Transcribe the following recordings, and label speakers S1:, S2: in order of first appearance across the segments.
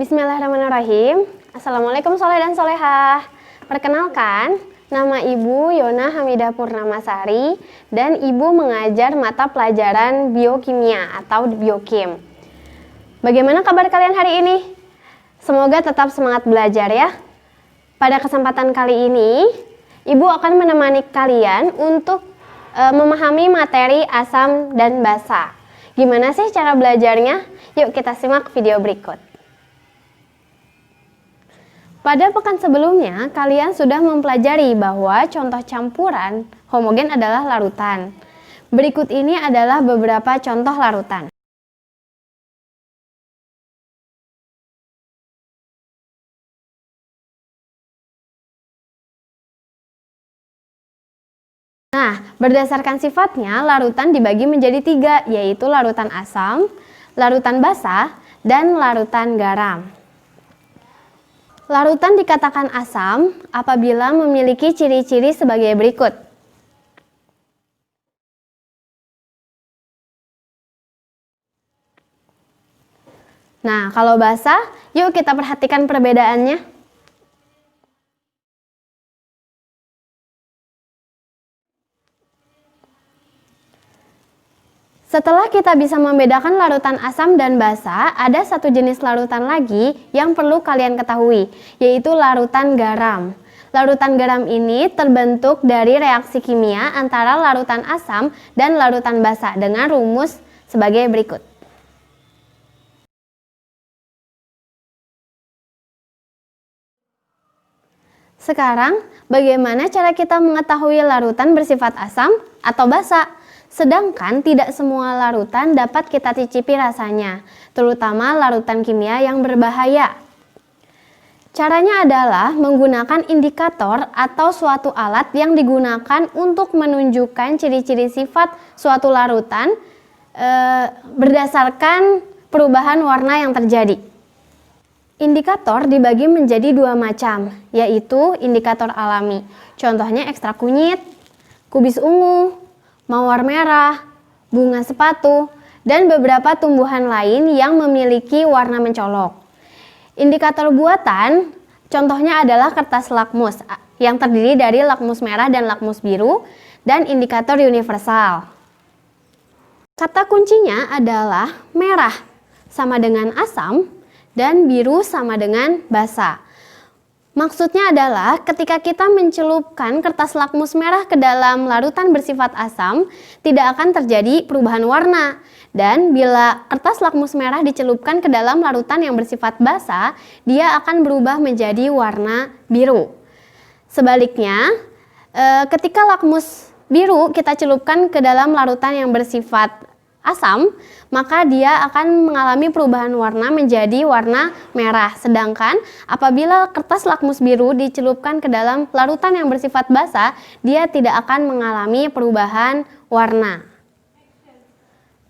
S1: Bismillahirrahmanirrahim. Assalamualaikum soleh dan solehah. Perkenalkan, nama Ibu Yona Hamidah Purnamasari dan Ibu mengajar mata pelajaran biokimia atau biokim. Bagaimana kabar kalian hari ini? Semoga tetap semangat belajar ya. Pada kesempatan kali ini, Ibu akan menemani kalian untuk memahami materi asam dan basa. Gimana sih cara belajarnya? Yuk kita simak video berikut. Pada pekan sebelumnya, kalian sudah mempelajari bahwa contoh campuran homogen adalah larutan. Berikut ini adalah beberapa contoh larutan. Nah, berdasarkan sifatnya, larutan dibagi menjadi 3, yaitu larutan asam, larutan basa, dan larutan garam. Larutan dikatakan asam apabila memiliki ciri-ciri sebagai berikut. Nah, kalau basa, yuk kita perhatikan perbedaannya. Setelah kita bisa membedakan larutan asam dan basa, ada satu jenis larutan lagi yang perlu kalian ketahui, yaitu larutan garam. Larutan garam ini terbentuk dari reaksi kimia antara larutan asam dan larutan basa dengan rumus sebagai berikut. Sekarang, bagaimana cara kita mengetahui larutan bersifat asam atau basa? Sedangkan tidak semua larutan dapat kita cicipi rasanya, terutama larutan kimia yang berbahaya. Caranya adalah menggunakan indikator atau suatu alat yang digunakan untuk menunjukkan ciri-ciri sifat suatu larutan berdasarkan perubahan warna yang terjadi. Indikator dibagi menjadi 2 macam, yaitu indikator alami. Contohnya ekstrak kunyit, kubis ungu, mawar merah, bunga sepatu, dan beberapa tumbuhan lain yang memiliki warna mencolok. Indikator buatan, contohnya adalah kertas lakmus yang terdiri dari lakmus merah dan lakmus biru, dan indikator universal. Kata kuncinya adalah merah sama dengan asam dan biru sama dengan basa. Maksudnya adalah ketika kita mencelupkan kertas lakmus merah ke dalam larutan bersifat asam, tidak akan terjadi perubahan warna. Dan bila kertas lakmus merah dicelupkan ke dalam larutan yang bersifat basa, dia akan berubah menjadi warna biru. Sebaliknya, ketika lakmus biru kita celupkan ke dalam larutan yang bersifat asam, maka dia akan mengalami perubahan warna menjadi warna merah. Sedangkan apabila kertas lakmus biru dicelupkan ke dalam larutan yang bersifat basa, dia tidak akan mengalami perubahan warna.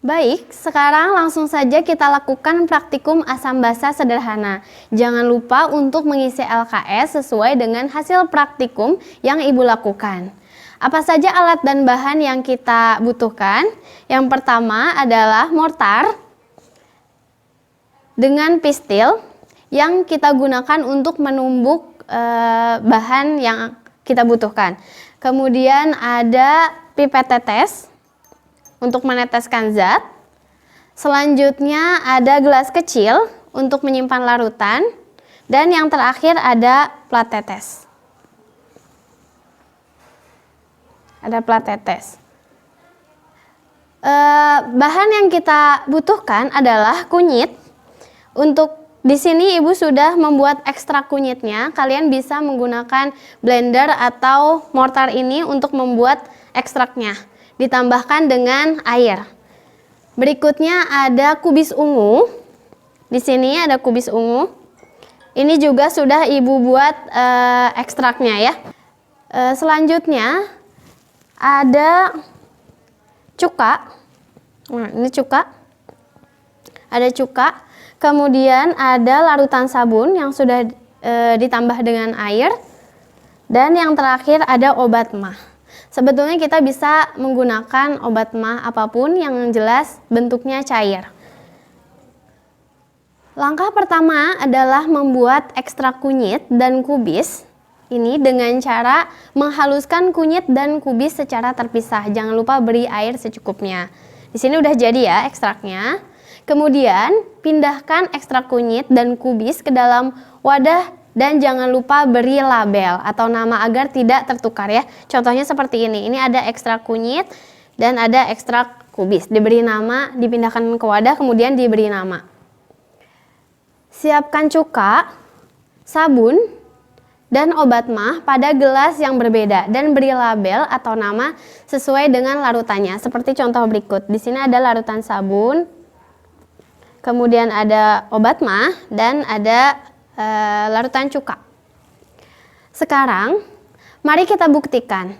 S1: Baik, sekarang langsung saja kita lakukan praktikum asam basa sederhana. Jangan lupa untuk mengisi LKS sesuai dengan hasil praktikum yang Ibu lakukan. Apa saja alat dan bahan yang kita butuhkan? Yang pertama adalah mortar dengan pistil yang kita gunakan untuk menumbuk bahan yang kita butuhkan. Kemudian ada pipet tetes untuk meneteskan zat. Selanjutnya ada gelas kecil untuk menyimpan larutan. Dan yang terakhir ada plat tetes. Ada plat tetes. Bahan yang kita butuhkan adalah kunyit. Untuk di sini Ibu sudah membuat ekstrak kunyitnya. Kalian bisa menggunakan blender atau mortar ini untuk membuat ekstraknya. Ditambahkan dengan air. Berikutnya ada kubis ungu. Di sini ada kubis ungu. Ini juga sudah Ibu buat ekstraknya ya. Selanjutnya ada cuka. Nah, ini cuka. Ada cuka. Kemudian ada larutan sabun yang sudah ditambah dengan air. Dan yang terakhir ada obat mah. Sebetulnya kita bisa menggunakan obat mah apapun yang jelas bentuknya cair. Langkah pertama adalah membuat ekstrak kunyit dan kubis. Ini dengan cara menghaluskan kunyit dan kubis secara terpisah. Jangan lupa beri air secukupnya. Di sini udah jadi ya ekstraknya. Kemudian pindahkan ekstrak kunyit dan kubis ke dalam wadah dan jangan lupa beri label atau nama agar tidak tertukar ya. Contohnya seperti ini. Ini ada ekstrak kunyit dan ada ekstrak kubis. Diberi nama, dipindahkan ke wadah, kemudian diberi nama. Siapkan cuka, sabun, dan obat mah pada gelas yang berbeda dan beri label atau nama sesuai dengan larutannya. Seperti contoh berikut. Di sini ada larutan sabun, kemudian ada obat mah dan ada larutan cuka. Sekarang, mari kita buktikan.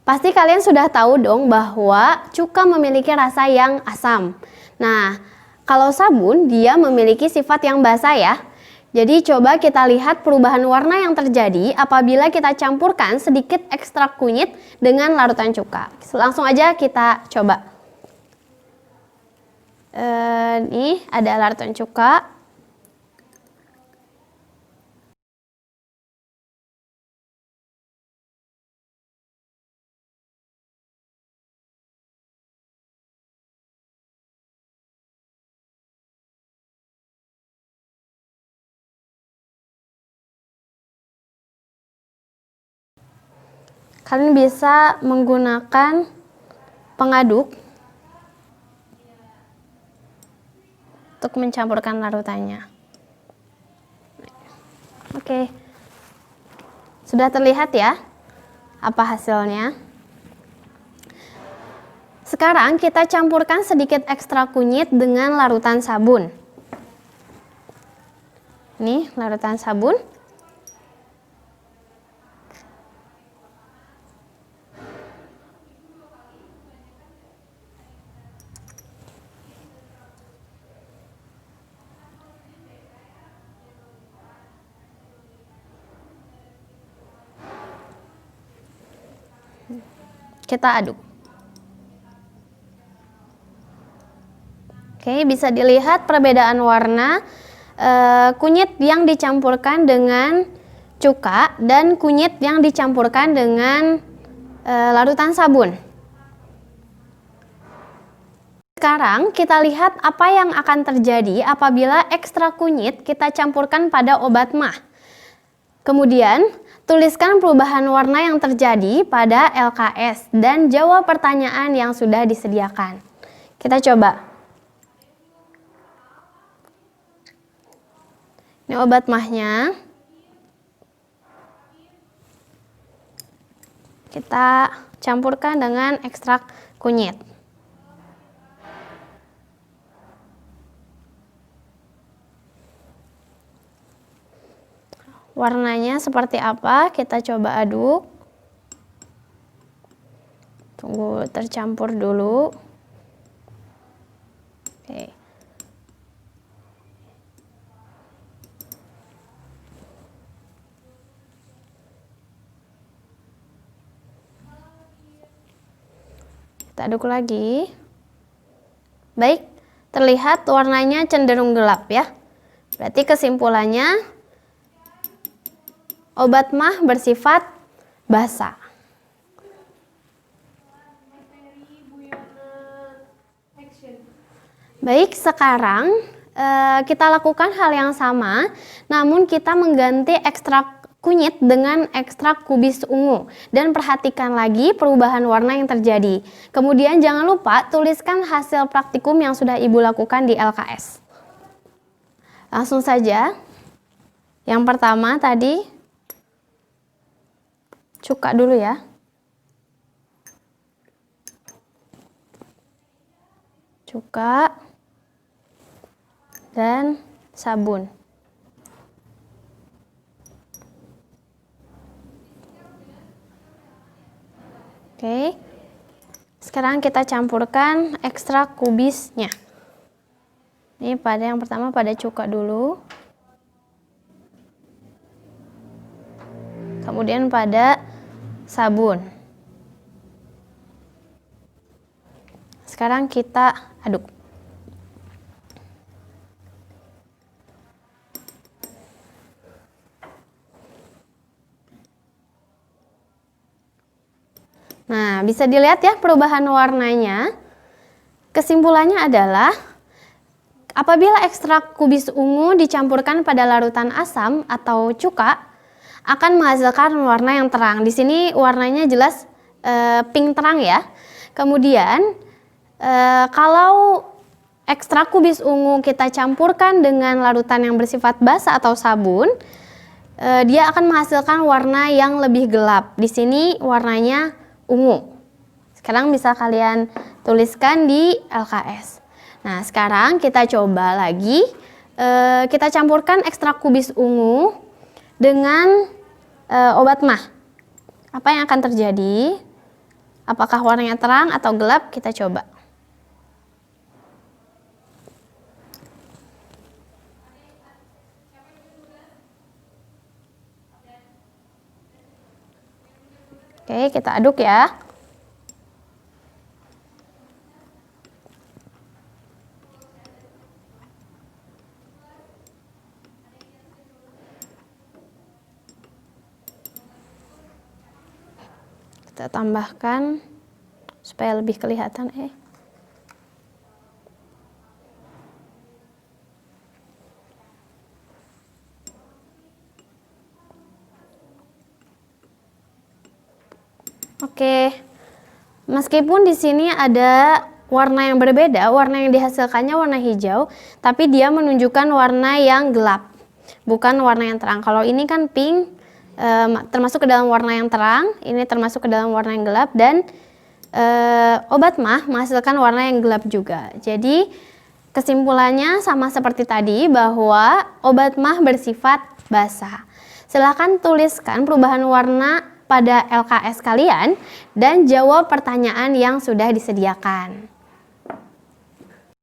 S1: Pasti kalian sudah tahu dong bahwa cuka memiliki rasa yang asam. Nah, kalau sabun dia memiliki sifat yang basa ya. Jadi coba kita lihat perubahan warna yang terjadi apabila kita campurkan sedikit ekstrak kunyit dengan larutan cuka. Langsung aja kita coba. Ini ada larutan cuka. Kalian bisa menggunakan pengaduk untuk mencampurkan larutannya. Oke, sudah terlihat ya apa hasilnya. Sekarang kita campurkan sedikit ekstrak kunyit dengan larutan sabun. Ini larutan sabun. Kita aduk. Oke, bisa dilihat perbedaan warna kunyit yang dicampurkan dengan cuka dan kunyit yang dicampurkan dengan larutan sabun. Sekarang kita lihat apa yang akan terjadi apabila ekstrak kunyit kita campurkan pada obat mah. Kemudian, tuliskan perubahan warna yang terjadi pada LKS dan jawab pertanyaan yang sudah disediakan. Kita coba. Ini obat mahnya. Kita campurkan dengan ekstrak kunyit. Warnanya seperti apa? Kita coba aduk. Tunggu tercampur dulu. Oke. Kita aduk lagi. Baik, terlihat warnanya cenderung gelap ya. Berarti kesimpulannya obat mah bersifat basa. Baik, sekarang kita lakukan hal yang sama, namun kita mengganti ekstrak kunyit dengan ekstrak kubis ungu. Dan perhatikan lagi perubahan warna yang terjadi. Kemudian jangan lupa tuliskan hasil praktikum yang sudah Ibu lakukan di LKS. Langsung saja. Yang pertama tadi cuka dulu ya. Cuka dan sabun. Oke. Sekarang kita campurkan ekstrak kubisnya. Ini pada yang pertama pada cuka dulu. Kemudian pada sabun. Sekarang kita aduk. bisa dilihat ya perubahan warnanya. Kesimpulannya adalah apabila ekstrak kubis ungu dicampurkan pada larutan asam atau cuka akan menghasilkan warna yang terang. Di sini warnanya jelas pink terang ya. Kemudian kalau ekstrak kubis ungu kita campurkan dengan larutan yang bersifat basa atau sabun, dia akan menghasilkan warna yang lebih gelap. Di sini warnanya ungu. Sekarang bisa kalian tuliskan di LKS. Nah, sekarang kita coba lagi, kita campurkan ekstrak kubis ungu dengan obat mah. Apa yang akan terjadi? Apakah warnanya terang atau gelap? Kita coba. Oke, kita aduk ya. Kita tambahkan supaya lebih kelihatan. Oke, meskipun di sini ada warna yang berbeda, warna yang dihasilkannya warna hijau, tapi dia menunjukkan warna yang gelap, bukan warna yang terang. Kalau ini kan pink, termasuk ke dalam warna yang terang, ini termasuk ke dalam warna yang gelap, dan obat mah menghasilkan warna yang gelap juga. Jadi kesimpulannya sama seperti tadi bahwa obat mah bersifat basa. Silahkan tuliskan perubahan warna pada LKS kalian dan jawab pertanyaan yang sudah disediakan.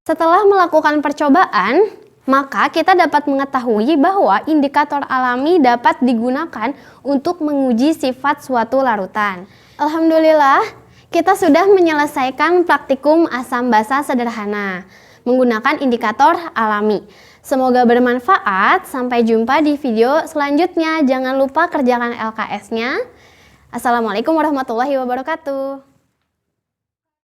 S1: Setelah melakukan percobaan, maka kita dapat mengetahui bahwa indikator alami dapat digunakan untuk menguji sifat suatu larutan. Alhamdulillah, kita sudah menyelesaikan praktikum asam basa sederhana menggunakan indikator alami. Semoga bermanfaat. Sampai jumpa di video selanjutnya. Jangan lupa kerjakan LKS-nya. Assalamualaikum warahmatullahi wabarakatuh.